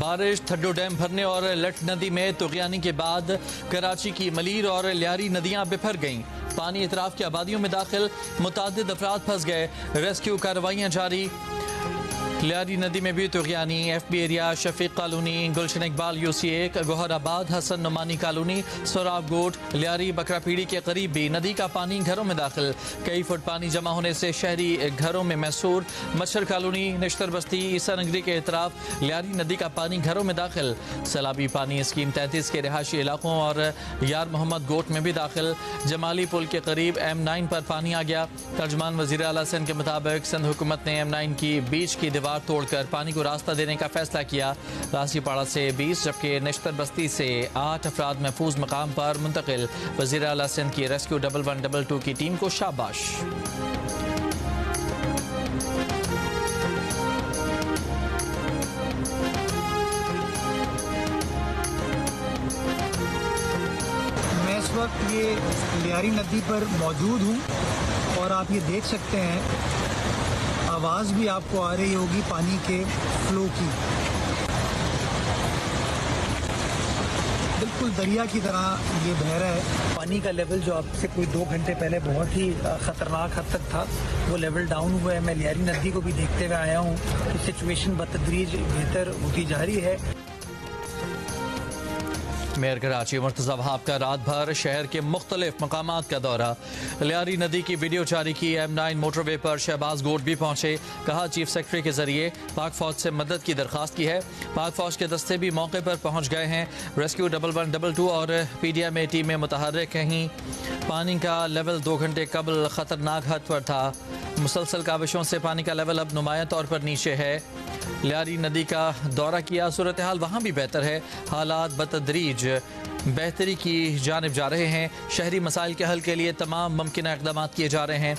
बारिश, थड्डो डैम भरने और लट नदी में तुगयानी के बाद कराची की मलीर और लियारी नदियां बिफर गईं। पानी इतराफ की आबादियों में दाखिल, मुतादिद अफराद फंस गए। रेस्क्यू कार्रवाइयां जारी। लियारी नदी में भी तुगयानी। FB एरिया, शफीक कॉलोनी, गुलशन इकबाल UC1, गोहराबाद, हसन नुमानी कॉलोनी, सोराब गोट, लियारी बकरा पीड़ी के करीब भी नदी का पानी घरों में दाखिल। कई फुट पानी जमा होने से शहरी घरों में महसूर। मच्छर कॉलोनी, निश्तर बस्ती, ईसा नगरी के इतराफ लियारी नदी का पानी घरों में दाखिल। सैलाबी पानी स्कीम 33 के रिहायशी इलाकों और यार मोहम्मद गोट में भी दाखिल। जमाली पुल के करीब M9 पर पानी आ गया। तर्जमान वज़ीर आला सिंध के मुताबिक सिंध हुकूमत ने M9 की बीच की दीवार तोड़कर पानी को रास्ता देने का फैसला किया। रासीपाड़ा से 20 जबकि निश्तर बस्ती से 8 अफराद महफूज मकाम पर मुंतकिल। वज़ीर आला सिंध की रेस्क्यू 1122 की टीम को शाबाश। मैं इस वक्त ये लियारी नदी पर मौजूद हूँ और आप ये देख सकते हैं, आवाज़ भी आपको आ रही होगी पानी के फ्लो की। बिल्कुल दरिया की तरह ये बह रहा है। पानी का लेवल जो आपसे कोई 2 घंटे पहले बहुत ही ख़तरनाक हद तक था, वो लेवल डाउन हुआ है। मैं लियारी नदी को भी देखते हुए आया हूँ कि सिचुएशन बतदरीज बेहतर होती जा रही है। मेयर कराची मुर्तज़ा वहाब का रात भर शहर के मुख्तलिफ मकामात का दौरा। लियारी नदी की वीडियो जारी की। M9 मोटरवे पर शहबाज गोट भी पहुंचे। कहा चीफ सेक्रेटरी के जरिए पाक फौज से मदद की दरख्वास्त की है। पाक फौज के दस्ते भी मौके पर पहुंच गए हैं। रेस्क्यू 1122 और PDMA टीमें मुतहर्रिक हैं। पानी का लेवल 2 घंटे कबल खतरनाक हद पर था। मुसलसल काबिशों से पानी का लेवल अब नुमाया तौर पर नीचे है। लियारी नदी का दौरा किया, सूरत हाल वहाँ भी बेहतर है। हालात बतदरीज बेहतरी की जानिब जा रहे हैं। शहरी मसाइल के हल के लिए तमाम मुमकिन इक़दाम किए जा रहे हैं।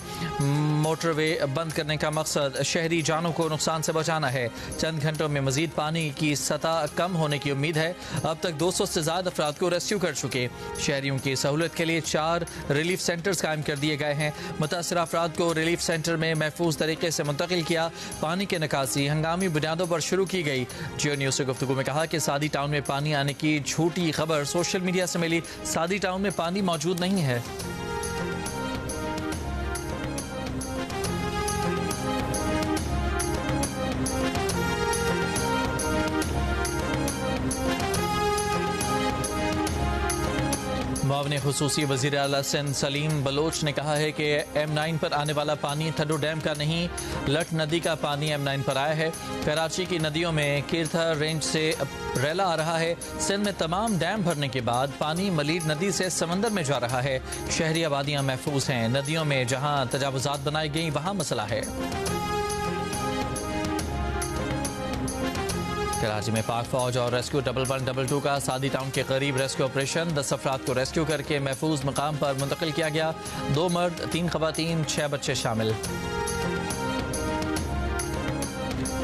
मोटरवे बंद करने का मकसद शहरी जानों को नुकसान से बचाना है। चंद घंटों में मजीद पानी की सतह कम होने की उम्मीद है। अब तक 200 से ज़्यादा अफराद को रेस्क्यू कर चुके। शहरियों की सहूलत के लिए 4 रिलीफ सेंटर्स कायम कर दिए गए हैं। मुतासर अफराद को रिलीफ सेंटर में महफूज तरीके से मुंतकिल किया। पानी की निकासी हंगामी बुनियादों पर शुरू की गई। जियो न्यूज़ से गुफ्तगू में कहा कि सादी टाउन में पानी आने की झूठी खबर सोशल मीडिया से मिली। सादी टाउन में पानी मौजूद नहीं है। मुआविन खुसूसी वज़ीर आला सिंध सलीम बलोच ने कहा है कि M9 पर आने वाला पानी थड्डो डैम का नहीं, लट नदी का पानी M9 पर आया है। कराची की नदियों में कीरथा रेंज से रैला आ रहा है। सिंध में तमाम डैम भरने के बाद पानी मलीर नदी से समंदर में जा रहा है। शहरी आबादियाँ महफूज हैं। नदियों में जहाँ तजावुज़ात बनाई गई वहाँ मसला है। कराची में पाक फौज और रेस्क्यू 1122 का सादी टाउन के करीब रेस्क्यू ऑपरेशन। 10 अफराद को रेस्क्यू करके महफूज मकाम पर मुंतकिल किया गया। 2 मर्द, 3 खवातीन, 6 बच्चे शामिल।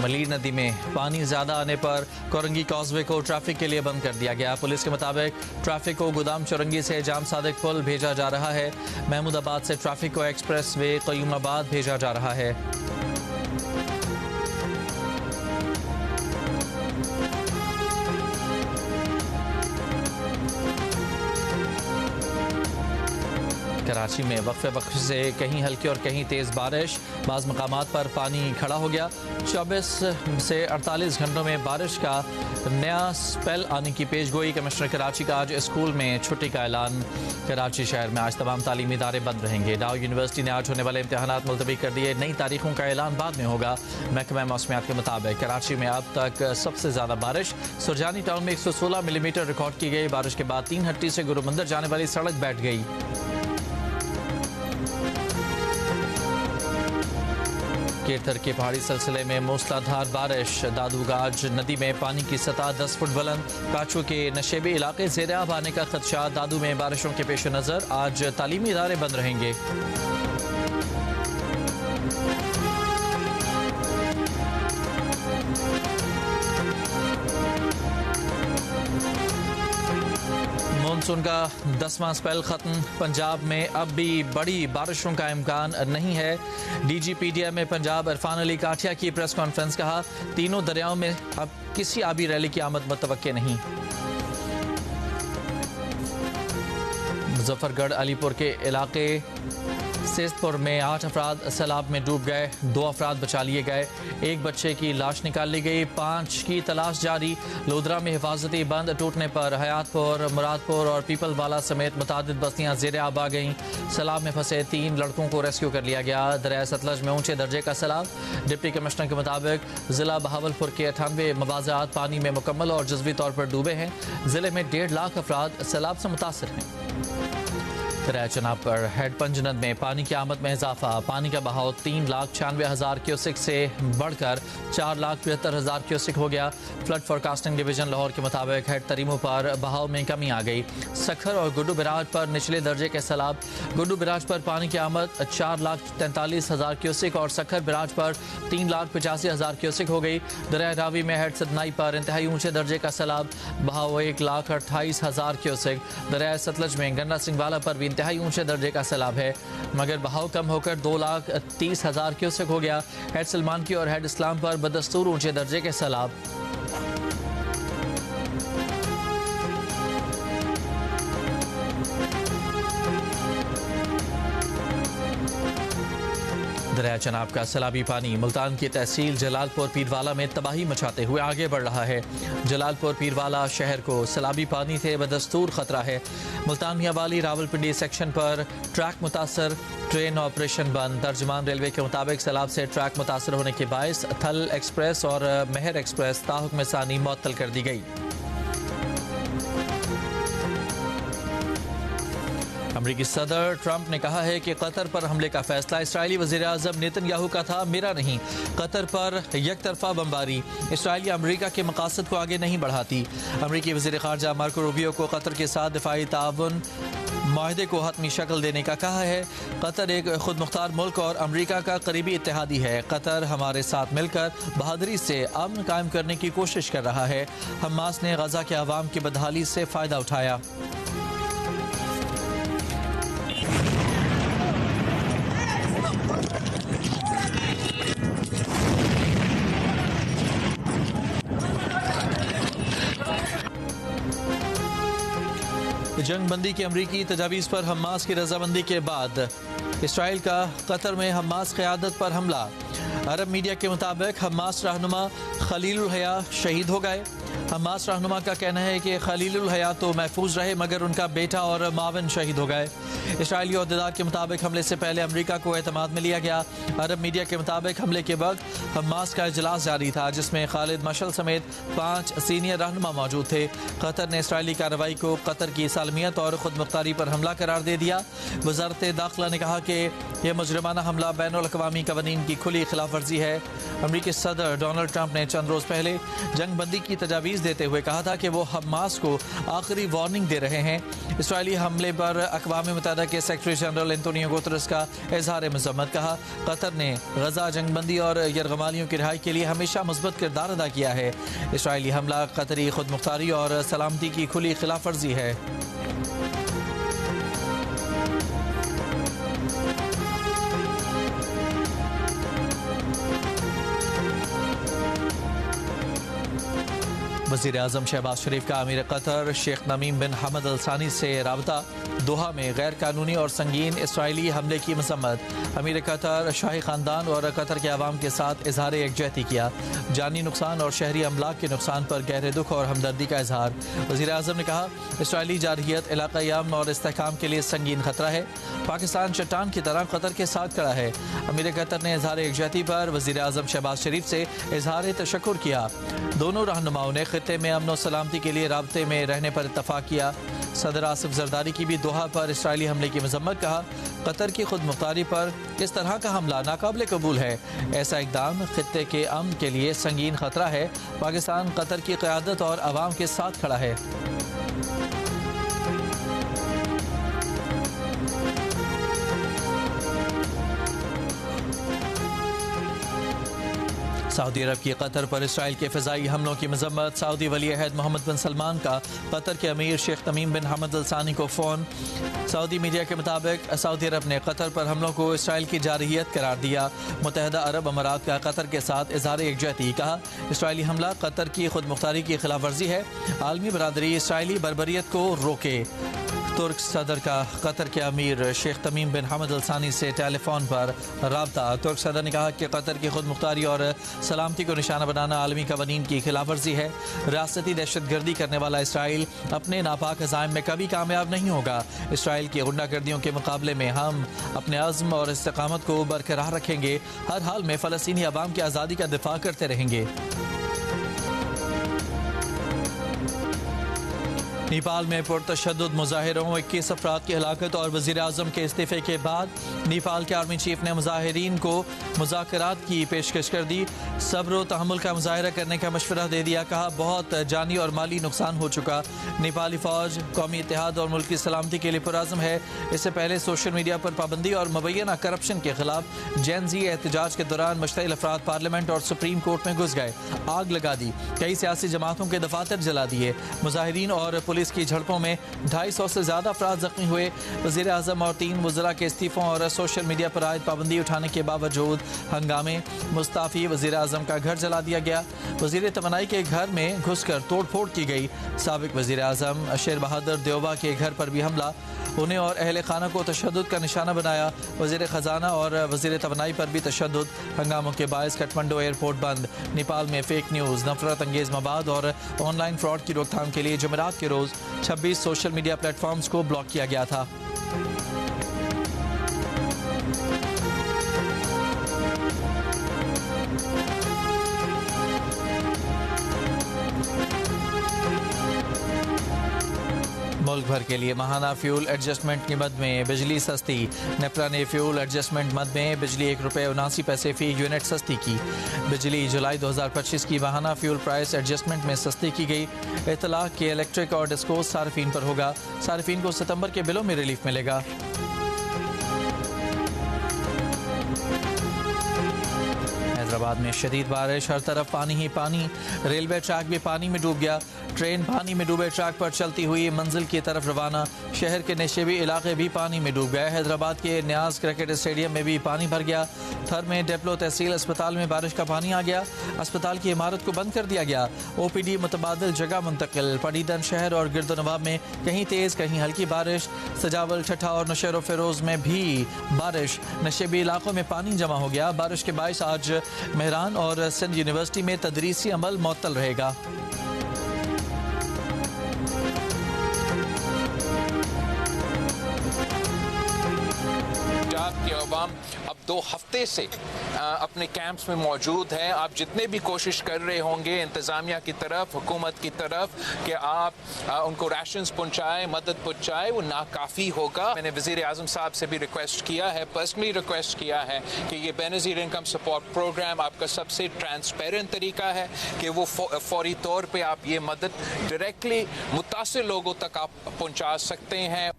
मलीर नदी में पानी ज्यादा आने पर कोरंगी कॉजवे को ट्रैफिक के लिए बंद कर दिया गया। पुलिस के मुताबिक ट्रैफिक को गोदाम चौरंगी से जाम सादिक पुल भेजा जा रहा है। महमूदाबाद से ट्रैफिक को एक्सप्रेस वे क़य्यूमाबाद भेजा जा रहा है। कराची में वक्फे वक्फे से कहीं हल्की और कहीं तेज़ बारिश। बाज़ मकामात पर पानी खड़ा हो गया। 24 से 48 घंटों में बारिश का नया स्पेल आने की पेशगोई। कमिश्नर कराची का आज स्कूल में छुट्टी का ऐलान। कराची शहर में आज तमाम तालीमी इदारे बंद रहेंगे। डाउ यूनिवर्सिटी ने आज होने वाले इम्तहानात मुलतवी कर दिए। नई तारीखों का ऐलान बाद में होगा। महकमा मौसमियात के मुताबिक कराची में अब तक सबसे ज़्यादा बारिश सुरजानी टाउन में 116 मिलीमीटर रिकॉर्ड की गई। बारिश के बाद 3 हट्टी से गुरुमंदिर जाने वाली सड़क बैठ गई। केरथर के पहाड़ी सिलसिले में मूसलाधार बारिश। दादूगाज नदी में पानी की सतह 10 फुट बुलंद। काचू के नशेबी इलाके ज़ेर आब आने का खदशा। दादू में बारिशों के पेश नज़र आज तालीमी इदारे बंद रहेंगे। मानसून का 10वां स्पेल खत्म, पंजाब में अब भी बड़ी बारिशों का इम्कान नहीं है। DGPDM में पंजाब इरफान अली काठिया की प्रेस कॉन्फ्रेंस, कहा तीनों दरियाओं में अब किसी आबी रैली की आमद मुतवक्के नहीं। मुजफ्फरगढ़ अलीपुर के इलाके सेस्तपुर में 8 अफराद सैलाब में डूब गए, 2 अफराद बचा लिए गए, 1 बच्चे की लाश निकाल ली गई, 5 की तलाश जारी। लोधरा में हिफाजती बंद टूटने पर हयातपुर, मुरादपुर और पीपलवाला समेत मुतादिद बस्तियां ज़ेरे आब आ गईं। सैलाब में फंसे 3 लड़कों को रेस्क्यू कर लिया गया। दरिया सतलज में ऊंचे दर्जे का सैलाब। डिप्टी कमिश्नर के मुताबिक जिला बहावलपुर के 98 मवाज़ात पानी में मुकम्मल और जज्वी तौर पर डूबे हैं। जिले में 1.5 लाख अफराद सैलाब से मुतासर हैं। दरिया चनाब पर हेड पंजनद में पानी की आमद में इजाफा, पानी का बहाव 3,96,000 क्यूसिक से बढ़कर 4,75,000 क्यूसिक हो गया। फ्लड फोरकास्टिंग डिवीजन लाहौर के मुताबिक हेड तरीमों पर बहाव में कमी आ गई। सखर और गुड्डू बिराज पर निचले दर्जे के सैलाब। गुड्डू बिराज पर पानी की आमद 4,43,000 क्यूसिक और सखर बिराज पर 3,85,000 क्यूसिक हो गई। दरिया रावी में हेड सदनाई पर इंतहाई ऊंचे दर्जे का सैलाब, बहाव 1,28,000 क्यूसिक। दरिया सतलज में गन्ना सिंह वाला पर भी इंतहाई ऊंचे दर्जे का सैलाब है, मगर बहाव कम होकर 2,30,000 क्यूसेक हो गया। हेड सलमान की और हेड इस्लाम पर बदस्तूर ऊंचे दर्जे के सैलाब। दरिया चनाब का सैलाबी पानी मुल्तान की तहसील जलालपुर पीरवाला में तबाही मचाते हुए आगे बढ़ रहा है। जलालपुर पीरवाला शहर को सैलाबी पानी से बदस्तूर खतरा है। मुल्तान मियाँवाली रावलपिंडी सेक्शन पर ट्रैक मुतासर, ट्रेन ऑपरेशन बंद। तर्जमान रेलवे के मुताबिक सैलाब से ट्रैक मुतासर होने के बायस थल एक्सप्रेस और मेहर एक्सप्रेस ताहुक्म सानी मुअत्तल कर दी गई। अमरीकी सदर ट्रंप ने कहा है कि कतर पर हमले का फैसला इसराइली वज़ीर आज़म नेतन्याहू का था, मेरा नहीं। कतर पर एक तरफा बमबारी इसराइल या अमरीका के मकासद को आगे नहीं बढ़ाती। अमरीकी वज़ीर ख़ारजा मार्को रूबियो को कतर के साथ दिफाई ताउन माहदे को हतमी शक्ल देने का कहा है। कतर एक खुद मुख्तार मुल्क और अमरीका का करीबी इत्तेहादी है। कतर हमारे साथ मिलकर बहादुरी से अमन कायम करने की कोशिश कर रहा है। हमास ने गजा के अवाम की बदहाली से फ़ायदा उठाया। जंगबंदी की अमरीकी तजावीज़ पर हमास की रजामंदी के बाद इसराइल का कतर में हमास क़यादत पर हमला। अरब मीडिया के मुताबिक हमास रहनुमा खलीलुल हया शहीद हो गए। हमास रहनुमा का कहना है कि खलीलुल हया तो महफूज रहे, मगर उनका बेटा और मावन शहीद हो गए। इसराइली अहदेदार के मुताबिक हमले से पहले अमरीका को एतमाद में लिया गया। अरब मीडिया के मुताबिक हमले के वक्त हमास का इजलास जारी था, जिसमें खालिद मशल समेत 5 सीनियर रहनुमा मौजूद थे। कतर ने इसराइली कार्रवाई को कतर की सालमियत और खुद मुख्तारी पर हमला करार दे दिया। वजारत दाखिला ने कहा कि यह मुजरिमाना हमला बैनुल-अक़वामी क़वानीन की खुली खिलाफ वर्जी है। अमरीकी सदर डोनाल्ड ट्रंप ने चंद रोज़ पहले जंग बंदी की तजावीज़ देते हुए कहा था कि वो हमास को आखिरी वार्निंग दे रहे हैं। इसराइली हमले पर अक़वाम मुत्तहिदा के सेक्रेटरी जनरल एंटोनियो गुतरस का इज़हार मज़म्मत। कहा कतर ने गजा जंगबंदी और यरगमालियों की रिहाई के लिए हमेशा मुस्बत किरदार अदा किया है। इसराइली हमला कतरी खुद मुख्तारी और सलामती की खुली खिलाफ वर्जी है। वज़ीर आज़म शहबाज शरीफ का अमीर कतर शेख नमीम बिन हमद अल सानी से राबता। दोहा में गैर कानूनी और संगीन इसराइली हमले की मसम्मत। अमीर कतर शाही ख़ानदान और कतर के अवाम के साथ इजहार यकजहती किया। जानी नुकसान और शहरी अमलाक के नुकसान पर गहरे दुख और हमदर्दी का इजहार। वज़ीर आज़म ने कहा इसराइली जारहियत इलाक़ाई अमन और इस्तेहकाम के लिए संगीन खतरा है। पाकिस्तान चट्टान की तरह कतर के साथ खड़ा है। अमीर कतर ने इजहार यकजहती पर वज़ीर आज़म शहबाज शरीफ से इजहार तशक्कुर किया। दोनों रहनुमाओं ने खित्ते में अमन और सलामती के लिए राब्ते में रहने पर इत्तफाक किया। सदर आसिफ जरदारी की भी दोहा पर इसराइली हमले की मजम्मत। कहा कतर की खुद मुख्तारी पर इस तरह का हमला नाकाबिले कबूल है। ऐसा इकदाम खित्ते के अमन के लिए संगीन खतरा है। पाकिस्तान कतर की क़यादत और अवाम के साथ खड़ा है। सऊदी अरब की कतर पर इसराइल के फ़िज़ाई हमलों की मजम्मत। सऊदी वली अहद मोहम्मद बिन सलमान का कतर के अमीर शेख तमीम बिन हमद अल सानी को फ़ोन। सऊदी मीडिया के मुताबिक सऊदी अरब ने कतर पर हमलों को इसराइल की जारहियत करार दिया। मुत्तहिदा अरब अमारात का कतर के साथ इज़हार यकजहती। कहा, इसराइली हमला कतर की खुद मुख्तारी की खिलाफ वर्जी है। आलमी बरादरी इसराइली बर्बरियत को रोके। तुर्क सदर का कतर के अमीर शेख तमीम बिन हमद अल सानी से टेलीफोन पर राब्ता। तुर्क सदर ने कहा कि कतर की खुद मुख्तारी और सलामती को निशाना बनाना आलमी कवानीन की खिलाफ वर्जी है। रियासती दहशत गर्दी करने वाला इसराइल अपने नापाक अज़ाइम में कभी कामयाब नहीं होगा। इसराइल की गुंडागर्दियों के मुकाबले में हम अपने अज़्म और इस्तिकामत को बरकरार रखेंगे। हर हाल में फ़लस्तीनी अवाम की आज़ादी का दिफा करते रहेंगे। नेपाल में पुरतशद्दुद मुजाहिरों 21 अफराद की हलाकत और वज़ीर आज़म के इस्तीफ़े के बाद नेपाल के आर्मी चीफ ने मुजाहिरीन को मुज़ाकरात की पेशकश कर दी। सब्र व तहम्मुल का मुजाहिरा करने का मशवरा दे दिया। कहा, बहुत जानी और माली नुकसान हो चुका। नेपाली फ़ौज कौमी इत्तेहाद और मुल्क की सलामती के लिए पुरअज़्म है। इससे पहले सोशल मीडिया पर पाबंदी और मुबैना करप्शन के खिलाफ जेनजी एहतजाज के दौरान मुश्तइल अफराद पार्लियामेंट और सुप्रीम कोर्ट में घुस गए, आग लगा दी, कई सियासी जमातों के दफातर जला दिए। मुजाहिरीन और पुलिस की झड़पों में 250 से ज्यादा अफराद जख्मी हुए। वज़ीर आज़म और 3 वज़रा के इस्तीफ़ों और सोशल मीडिया पर आयद पाबंदी उठाने के बावजूद हंगामे। मुस्ताफ़ी वज़ीर आज़म का घर जला दिया गया। वज़ीर तवानाई के घर में घुसकर तोड़ फोड़ की गई। साबिक वज़ीर आज़म शेर बहादुर देओबा के घर पर भी हमला। उन्हें और अहले खाना को तशद्दुद का निशाना बनाया। वज़ीर ख़जाना और वज़ीर तवानाई पर भी तशद्दुद। हंगामों के बायस काठमांडू एयरपोर्ट बंद। नेपाल में फेक न्यूज़, नफरत अंगेज़ मवाद और ऑनलाइन फ्रॉड की रोकथाम के लिए जुमेरात के रोज़ 26 सोशल मीडिया प्लेटफॉर्म्स को ब्लॉक किया गया था। मुल्क भर के लिए माहाना फ्यूल एडजस्टमेंट की मद में बिजली सस्ती। नेपरा ने फ्यूल एडजस्टमेंट मद में बिजली ₹1.79 फी यूनिट सस्ती की। बिजली जुलाई 2025 की माहाना फ्यूल प्राइस एडजस्टमेंट में सस्ती की गई। इतलाक के इलेक्ट्रिक और डिस्को सार्फिन पर होगा। सार्फिन को सितंबर के बिलों में रिलीफ मिलेगा। हैदराबाद में शदीद बारिश, हर तरफ पानी ही पानी। रेलवे ट्रैक भी पानी में डूब गया। ट्रेन पानी में डूबे ट्रैक पर चलती हुई मंजिल की तरफ रवाना। शहर के नशेबी इलाके भी पानी में डूब गए। हैदराबाद के न्याज क्रिकेट स्टेडियम में भी पानी भर गया। थर में डेप्लो तहसील अस्पताल में बारिश का पानी आ गया। अस्पताल की इमारत को बंद कर दिया गया। OPD मुतबादिल जगह मुंतकिल। पडीदन शहर और गिरदोनवाब में कहीं तेज कहीं हल्की बारिश। सजावल, ठट्ठा और नौशेरो फिरोज में भी बारिश। नशेबी इलाकों में पानी जमा हो गया। बारिश के बायस आज मेहरान और सिंध यूनिवर्सिटी में तदरीसी अमल मुअत्तल रहेगा। के अवाम अब 2 हफ्ते से अपने कैंप्स में मौजूद हैं। आप जितने भी कोशिश कर रहे होंगे इंतज़ामिया की तरफ, हुकूमत की तरफ कि आप उनको राशंस पहुँचाएँ, मदद पहुँचाएँ, वो नाकाफ़ी होगा। मैंने वज़ीर आज़म साहब से भी रिक्वेस्ट किया है, पर्सनली रिक्वेस्ट किया है कि ये बेनज़ीर इनकम सपोर्ट प्रोग्राम आपका सबसे ट्रांसपेरेंट तरीका है कि वो फौरी तौर पर आप ये मदद डायरेक्टली मुतासिर लोगों तक आप पहुँचा सकते हैं।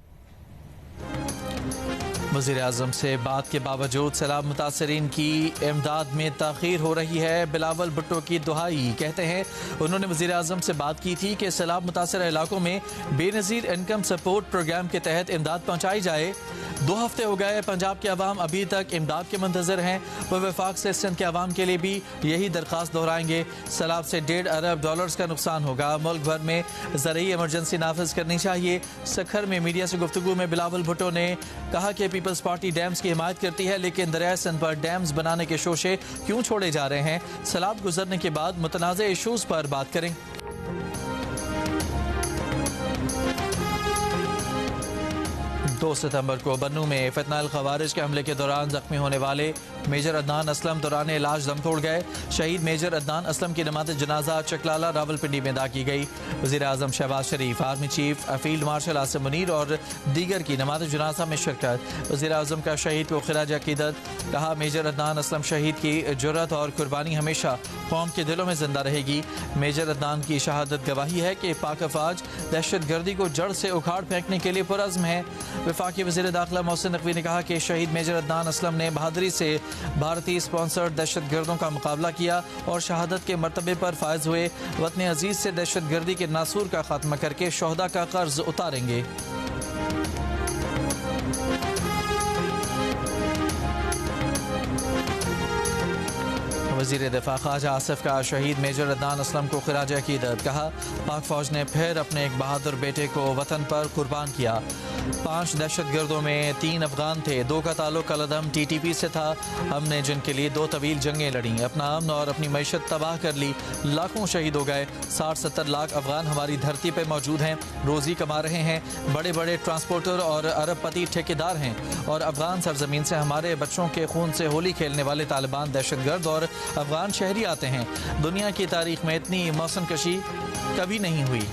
वज़ीर आज़म से बात के बावजूद सैलाब मुतासरीन की इमदाद में ताख़ीर हो रही है। बिलावल भुट्टो की दुहाई। कहते हैं उन्होंने वज़ीर आज़म से बात की थी कि सैलाब मुतासर इलाकों में बेनज़ीर इनकम सपोर्ट प्रोग्राम के तहत इमदाद पहुँचाई जाए। 2 हफ्ते हो गए, पंजाब के अवाम अभी तक इमदाद के मंतज़र हैं। वह वफाक से सिंध के अवाम के लिए भी यही दरख्वास्त दोहराएंगे। सैलाब से $1.5 अरब का नुकसान होगा। मुल्क भर में ज़रूरी इमरजेंसी नाफिज करनी चाहिए। सखर में मीडिया से गुफ्तगू में बिलावल भुट्टो ने कहा कि पीपल्स पार्टी डैम्स की हिमायत करती है, लेकिन दरिया सिंध पर डैम्स बनाने के शोशे क्यों छोड़े जा रहे हैं। सैलाब गुजरने के बाद मुतनाज़ इशूज़ पर बात करें। 2 सितंबर को बन्नू में फितनाल खवारिज के हमले के दौरान जख्मी होने वाले मेजर अदनान असलम दौरान इलाज दम तोड़ गए। शहीद मेजर अदनान असलम की नमाज जनाजा चकलाला रावलपिंडी में अदा की गई। वज़ीर आज़म Shehbaz Sharif, army chief field marshal Asim Munir और दीगर की नमाज जनाजा में शिरकत। वज़ीर आज़म का शहीद को खिराज अकीदत। कहा, मेजर अदनान असलम शहीद की जुर्रत और कुर्बानी हमेशा कौम के दिलों में जिंदा रहेगी। मेजर अदनान की शहादत गवाही है कि पाक अफवाज दहशत गर्दी को जड़ से उखाड़ फेंकने के लिए पुरअज़्म है। वफाकी वज़ीर दाखिला मोहसिन नकवी ने कहा कि शहीद मेजर अदनान असलम ने बहादुरी से भारतीय स्पॉन्सर दहशतगर्दों का मुकाबला किया और शहादत के मर्तबे पर फायज हुए। वतन अजीज से दहशतगर्दी के नासूर का खात्मा करके शोहदा का कर्ज उतारेंगे। वज़ीर दिफा ख्वाजा आसिफ का शहीद मेजर अदनान असलम को खिराज अकीदत। कहा, पाक फौज ने फिर अपने एक बहादुर बेटे को वतन पर कुर्बान किया। 5 दहशतगर्दों में 3 अफगान थे, 2 का ताल्लुक अलअदम TTP से था। हमने जिनके लिए 2 तवील जंगें लड़ी, अपना अमन और अपनी मैशत तबाह कर ली, लाखों शहीद हो गए। 60-70 लाख अफगान हमारी धरती पर मौजूद हैं, रोजी कमा रहे हैं, बड़े बड़े ट्रांसपोर्टर और अरबपति ठेकेदार हैं। और अफगान सरजमीन से हमारे बच्चों के खून से होली खेलने वाले तालिबान दहशतगर्द और अफगान शहरी आते हैं। दुनिया की तारीख में इतनी मौसम कशी कभी नहीं हुई।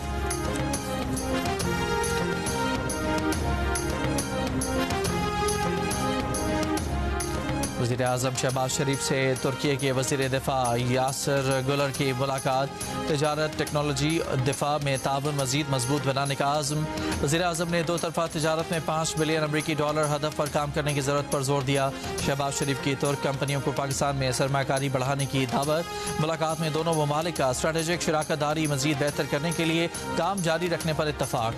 वज़ीर आज़म शहबाज शरीफ से तुर्की के वज़ीर दिफा यासिर गुलर की मुलाकात। तजारत, टेक्नोलॉजी, दिफा में ताउन मज़ीद मजबूत बनाने का आज़म। वज़ीर आज़म ने 2 तरफ़ा तजारत में $5 बिलियन अमरीकी हदफ पर काम करने की ज़रूरत पर जोर दिया। शहबाज शरीफ की तुर्क कंपनियों को पाकिस्तान में सरमाकारी बढ़ाने की दावत। मुलाकात में दोनों ममालिक का स्ट्रेटेजिक शराकतदारी मज़ीद बेहतर करने के लिए काम जारी रखने पर इत्तफ़ाक़।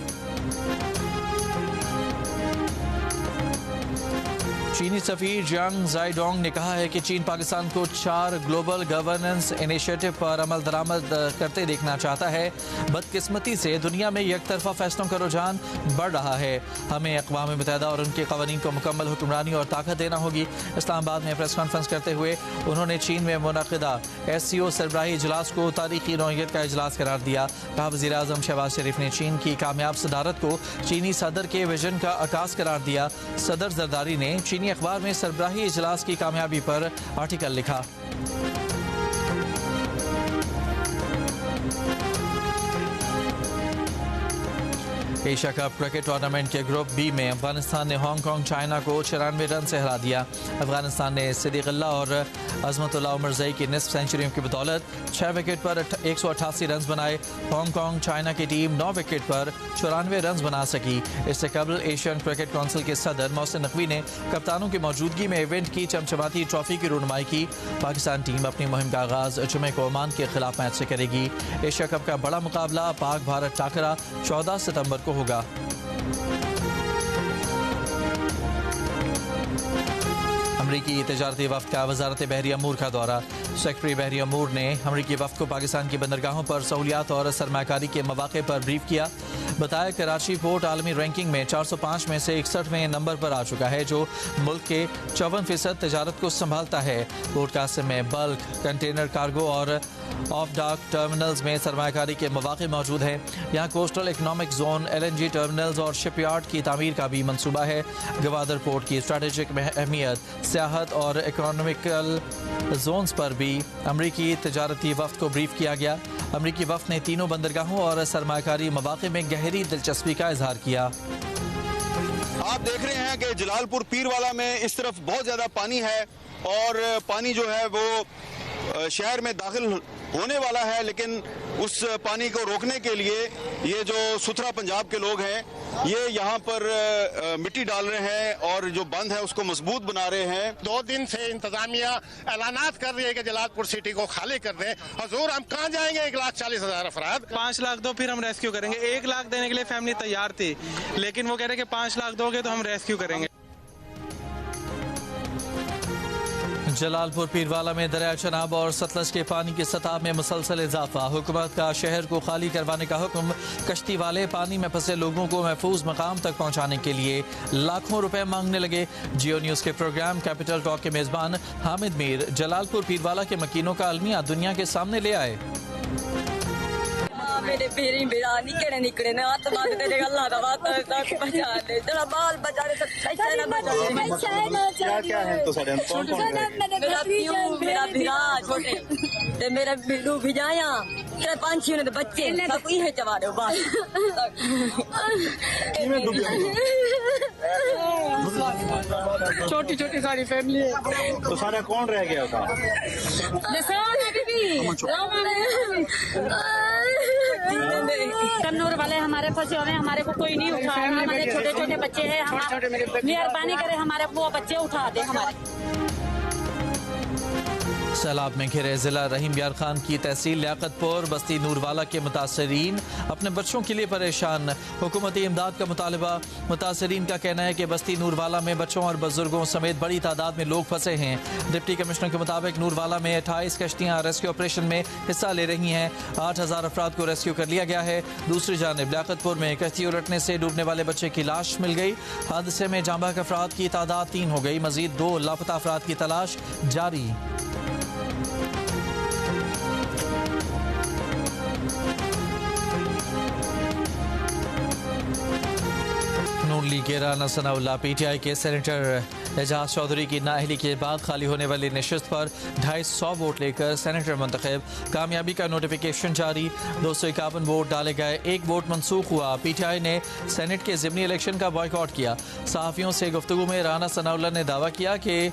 चीनी सफ़ीर जियांग जाइडोंग ने कहा है कि चीन पाकिस्तान को 4 ग्लोबल गवर्नेंस इनिशिएटिव पर अमल दरामद करते देखना चाहता है। बदकिस्मती से दुनिया में एक तरफा फैसलों का रुझान बढ़ रहा है। हमें अक़वाम मुत्तहिदा और उनके क़वानीन को मुकम्मल हुक्मरानी और ताकत देना होगी। इस्लामाबाद में प्रेस कॉन्फ्रेंस करते हुए उन्होंने चीन में मुनक़िदा SCO सरबराही इजलास को तारीखी नौइयत का इजलास करार दिया। कहा, वज़ीर आज़म शहबाज शरीफ ने चीन की कामयाब सदारत को चीनी सदर के विजन का आकाश करार दिया। सदर जरदारी ने चीनी अखबार में सरबराही इजलास की कामयाबी पर आर्टिकल लिखा। एशिया कप क्रिकेट टूर्नामेंट के ग्रुप बी में अफगानिस्तान ने हांगकांग चाइना को 94 रन से हरा दिया। अफगानिस्तान ने सिद्दीक़ुल्लाह और अज़मतुल्लाह उमरज़ई की निस्फ सेंचुरियों की बदौलत 6 विकेट पर 188 रन बनाए। हांगकांग चाइना की टीम 9 विकेट पर 94 रन बना सकी। इससे कबल एशियन क्रिकेट काउंसिल के सदर मोहसिन नकवी ने कप्तानों की मौजूदगी में इवेंट की चमचमाती ट्रॉफी की रुनमाई की। पाकिस्तान टीम अपनी मुहिम का आगाज जुमे को ओमान के खिलाफ मैच से करेगी। एशिया कप का बड़ा मुकाबला पाक भारत टाकरा 14 सितंबर को होगा। अमरीकी तजारती वफ्द का वजारत बहरी अमूर का दौरा। सेक्रेटरी बहरी अमूर ने अमरीकी वफ्द को पाकिस्तान की बंदरगाहों पर सहूलियात और सरमाकारी के मौके पर ब्रीफ किया। बताया कराची पोर्ट आलमी रैंकिंग में 405 में से 61वें नंबर पर आ चुका है, जो मुल्क के 54% तजारत को संभालता है। पोर्ट कासिम में बल्क, कंटेनर कार्गो और ऑफ डॉक टर्मिनल्स में सरमाकारी के मौके मौजूद हैं। यहाँ coastal economic zone, LNG terminals और शिपयार्ड की तामीर का भी मंसूबा है। गवादर पोर्ट की स्ट्रेटेजिक अहमियत, सियाहत और इकोनॉमिकल जोन्स पर भी अमरीकी तजारती वफ्द को ब्रीफ किया गया। अमरीकी वफ्द ने तीनों बंदरगाहों और सरमाकारी मौके में गहरी दिलचस्पी का इजहार किया। आप देख रहे हैं कि जलालपुर पीरवाला में इस तरफ बहुत ज़्यादा पानी है और पानी जो है वो शहर में दाखिल होने वाला है, लेकिन उस पानी को रोकने के लिए ये जो सुथरा पंजाब के लोग हैं ये यहाँ पर मिट्टी डाल रहे हैं और जो बंद है उसको मजबूत बना रहे हैं। 2 दिन से इंतजामिया ऐलानात कर रही है कि जलालपुर सिटी को खाली कर दें। हजूर, हम कहाँ जाएंगे? 1,40,000 अफराद। 5 लाख दो, फिर हम रेस्क्यू करेंगे। 1 लाख देने के लिए फैमिली तैयार थी, लेकिन वो कह रहे कि 5 लाख दोगे तो हम रेस्क्यू करेंगे। जलालपुर पीरवाला में दरिया चनाब और सतलज के पानी की सतह में मुसलसल इजाफा। हुकूमत का शहर को खाली करवाने का हुक्म। कश्ती वाले पानी में फंसे लोगों को महफूज मकाम तक पहुंचाने के लिए लाखों रुपए मांगने लगे। जियो न्यूज के प्रोग्राम कैपिटल टॉक के मेजबान हामिद मीर जलालपुर पीरवाला के मकीनों का अलमिया दुनिया के सामने ले आए। मेरे पेरी मेरा निकले निकले ना हाथ बात तेरे अल्लाह का वास्ता तक बचा दे, तेरा बाल बचा दे, पैसा ना बचा दे। क्या है तो सर कौन मेरा प्यू, मेरा भिरा छोटे ते मेरा बिल्लू भिजाया, तेरे 5-6 ने बच्चे सब इहे चबा दे बाल। छोटी छोटी सारी फैमिली है। तो सारा कौन रह गया था? कन्नूर वाले हमारे फंसे हुए, हमारे को कोई नहीं उठा रहा। हमारे छोटे छोटे बच्चे हैं, मेहरबानी करे हमारे वो बच्चे उठा दे हमारे। सैलाब में घिरे जिला रहीम यार खान की तहसील लियाकतपुर बस्ती नूरवाला के मुतासरीन अपने बच्चों के लिए परेशान। हुकूमती इमदाद का मुतालबा। मुतासरीन का कहना है कि बस्ती नूरवाला में बच्चों और बुजुर्गों समेत बड़ी तादाद में लोग फंसे हैं। डिप्टी कमिश्नर के मुताबिक नूरवाला में 28 कश्तियाँ रेस्क्यू ऑपरेशन में हिस्सा ले रही हैं। 8000 अफराद को रेस्क्यू कर लिया गया है। दूसरी जानिब लियाकतपुर में कश्ती उलटने से डूबने वाले बच्चे की लाश मिल गई। हादसे में जाँ बहक अफराद की तादाद 3 हो गई। मजीद 2 लापता अफराद की तलाश जारी। नून लीग के राना सनाउल्लाह PTI के सेनेटर एजाज चौधरी की नाअहली के बाद खाली होने वाली नशिस्त पर 250 वोट लेकर सेनेटर मुंतखब। कामयाबी का नोटिफिकेशन जारी। 251 वोट डाले गए। 1 वोट मनसूख हुआ। PTI ने सेनेट के ज़िमनी इलेक्शन का बॉयकॉट किया। सहाफ़ियों से गुफ्तगू में राना सनाउल्लाह ने दावा किया कि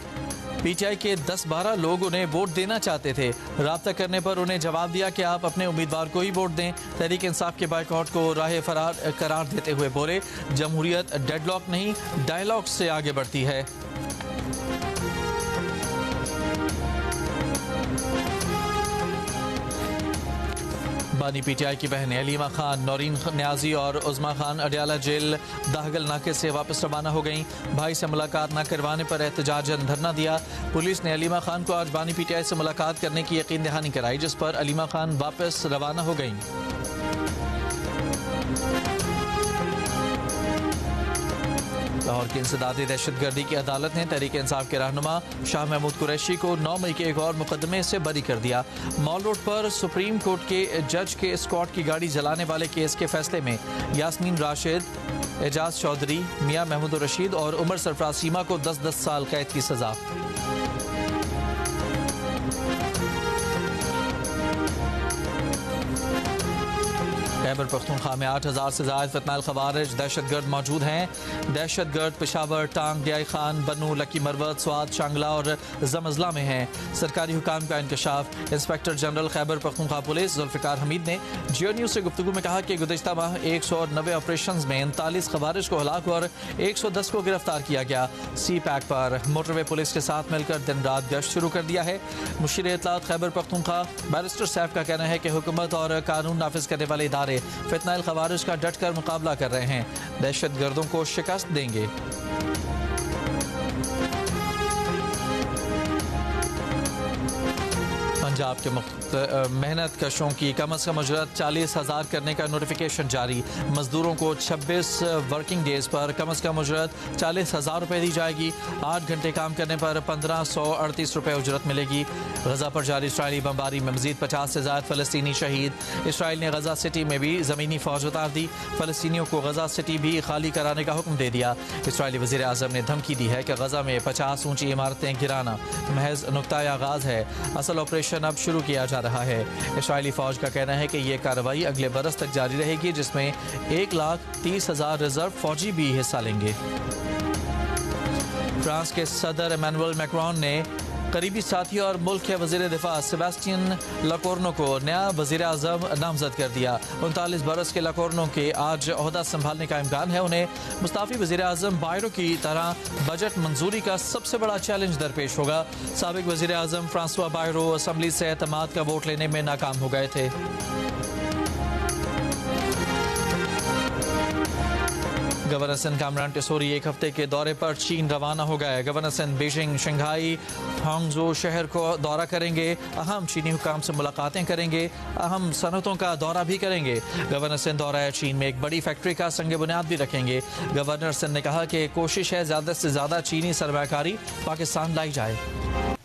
PTI के 10-12 लोग उन्हें वोट देना चाहते थे। राब्ता करने पर उन्हें जवाब दिया कि आप अपने उम्मीदवार को ही वोट दें। तहरीक इंसाफ के बायकॉट को राह फरार करार देते हुए बोले, जमहूरियत डेडलॉक नहीं डायलॉग से आगे बढ़ती है। बानी PTI की बहनें अलीमा खान, नौरीन न्याजी और उज़मा खान अडियाला जेल दाहगल नाके से वापस रवाना हो गईं। भाई से मुलाकात न करवाने पर एहतजाजन धरना दिया। पुलिस ने अलीमा खान को आज बानी PTI से मुलाकात करने की यकीन दहानी कराई, जिस पर अलीमा खान वापस रवाना हो गईं। लाहौर की इंसदादी दहशतगर्दी की अदालत ने तहरीक इंसाफ के रहनुमा शाह महमूद कुरैशी को 9 मई के एक और मुकदमे से बरी कर दिया। मॉल रोड पर सुप्रीम कोर्ट के जज के स्क्वाड की गाड़ी जलाने वाले केस के फैसले में यास्मीन राशिद, एजाज चौधरी, मियां महमूद रशीद और उमर सरफराज सीमा को 10-10 साल कैद की सजा। खैबर पख्तूनख्वा में 8000 से ज़ायद फितनाल खवारिज दहशतगर्द मौजूद हैं। दहशतगर्द पेशावर, टांग, डियाई खान, बनू, लकी मरवत, स्वाद, शांगला और जमजला में हैं। सरकारी हुकाम का इंकशाफ। Inspector general Khyber Pakhtunkhwa police Zulfiqar Hameed ने जियो न्यूज़ से गुफ्तगू में कहा कि गुज़िश्ता माह 190 ऑपरेशन में 39 खवारिज को हलाक और 110 को गिरफ्तार किया गया। सी पैक पर मोटरवे पुलिस के साथ मिलकर दिन रात गश्त शुरू कर दिया है। मुशीर इत्तलात खैबर पख्तूनख्वा बैरिस्टर सैफ का कहना है कि हुकूमत और कानून नाफिज करने वाले इदारे फितनाइल खवारिज का डटकर मुकाबला कर रहे हैं। दहशतगर्दों को शिकस्त देंगे। पंजाब के मेहनत कशों की कम अज़ कम उजरत 40,000 करने का नोटिफिकेशन जारी। मजदूरों को 26 वर्किंग डेज पर कम अज़ कम उजरत 40,000 रुपये दी जाएगी। 8 घंटे काम करने पर 1538 रुपये उजरत मिलेगी। गजा पर जारी इसराइली बमबारी में मजीद 50 से ज़्यादा फ़लस्तीनी शहीद। इसराइल ने गजा सिटी में भी ज़मीनी फ़ौज उतार दी। फ़लस्तीनियों को गजा सिटी भी खाली कराने का हुक्म दे दिया। इसराइली वज़ीर आज़म ने धमकी दी है कि गजा में 50 ऊँची इमारतें गिराना महज नुक्ता आगाज़ है। असल ऑपरेशन अब शुरू किया जा रहा है। इसराइली फ़ौज का कहना है कि यह कार्रवाई अगले बरस तक जारी रहेगी, जिसमें 1,30,000 रिजर्व फ़ौजी भी हिस्सा लेंगे। फ्रांस के सदर इमैनुअल मैक्रोन ने करीबी साथी और मुल्क के वज़ीर दिफा सेबास्टियन लकोर्नो को नया वज़ीर आज़म नामजद कर दिया। 39 बरस के लकोर्नो के आज ओहदा संभालने का इम्कान है। उन्हें मुस्ताफ़ी वज़ीर आज़म बायरो की तरह बजट मंजूरी का सबसे बड़ा चैलेंज दरपेश होगा। साबिक वज़ीर आज़म फ्रांसवा बायरो असम्बली से एतमाद का वोट लेने में नाकाम हो गए थे। गवर्नर सिंध कामरान टेसोरी 1 हफ्ते के दौरे पर चीन रवाना हो गए। Governor Sindh Beijing, Shanghai, Hangzhou शहर को दौरा करेंगे। अहम चीनी हुकाम से मुलाकातें करेंगे। अहम सनतों का दौरा भी करेंगे। गवर्नर सिंध दौरा चीन में एक बड़ी फैक्ट्री का संग बुनियाद भी रखेंगे। गवर्नर सिंध ने कहा कि कोशिश है ज़्यादा से ज़्यादा चीनी सरमायाकारी पाकिस्तान लाई जाए।